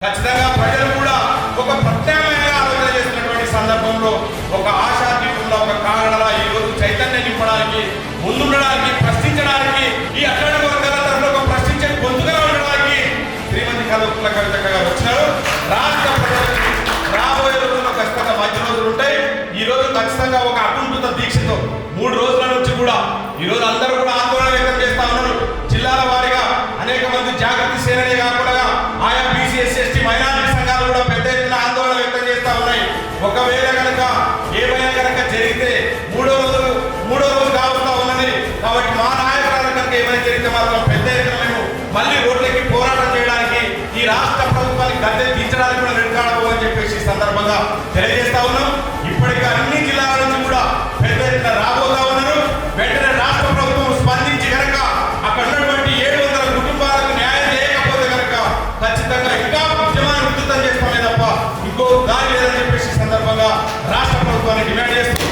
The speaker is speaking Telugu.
ఖచ్చితంగా ప్రజలు కూడా ఒక ప్రత్యామ్నాయంగా ఆలోచన చేస్తున్నటువంటి సందర్భంలో ఒక ఆశాదీపంలో ఒక కారణంగా ఈ రోజు చైతన్యం నింపడానికి ముందుండడానికి ప్రశ్నించడానికి ఈ అట్లాంటి వర్గాల తరఫున ఒక ప్రశ్నించే గొంతుగా ఉండడానికి శ్రీమతి కల్వకుంట్ల కవితక్క గారు వచ్చినారు. రాష్ట్ర ప్రజలకు రాబోయే రోజుల్లో ఖచ్చితంగా మంచి రోజులు ఉంటాయి. ఈ రోజు ఖచ్చితంగా ఒక అకుంఠిత దీక్షతో 3 రోజుల నుంచి కూడా ఈ రోజు అందరూ కూడా ఆందోళన వ్యక్తం చేస్తా ఉన్నారు. జిల్లాల వారీగా అనేక మంది జాగృతి సేననే కాకుండా ఆయా బీసీ ఎస్సీ ఎస్టీ మైనారిటీ సంఘాలు కూడా పెద్ద ఎత్తున ఆందోళన వ్యక్తం చేస్తా ఉన్నాయి. ఒకవేళ కనుక ఏమైనా కనుక జరిగితే మూడో రోజు కావస్తా ఉన్నది. కాబట్టి మా నాయకురాలు కనుక ఏమైనా జరిగితే మాత్రం పెద్ద ఎత్తున మేము మళ్ళీ రోడ్లకి పోరాటం చేయడానికి ఈ రాష్ట్ర ప్రభుత్వానికి గద్దె తీర్చడానికి కూడా వెనుకాడబోమని చెప్పేసి ఈ సందర్భంగా తెలియజేస్తా ఉన్నాం. ఇప్పటికే అన్ని జిల్లాల నుంచి కూడా పెద్ద ఎత్తున రాబోతా ఉన్నారు. వెంటనే రాష్ట్ర ప్రభుత్వం స్పందించి కనుక అక్కడ ఉన్నటువంటి 700 కుటుంబాలకు న్యాయం చేయకపోతే కనుక ఖచ్చితంగా ఇంకా ఉద్యమాన్ని ఉధృతం చేస్తామే తప్ప ఇంకో దారి లేదని చెప్పేసి సందర్భంగా రాష్ట్ర ప్రభుత్వాన్ని డిమాండ్ చేస్తున్నాం.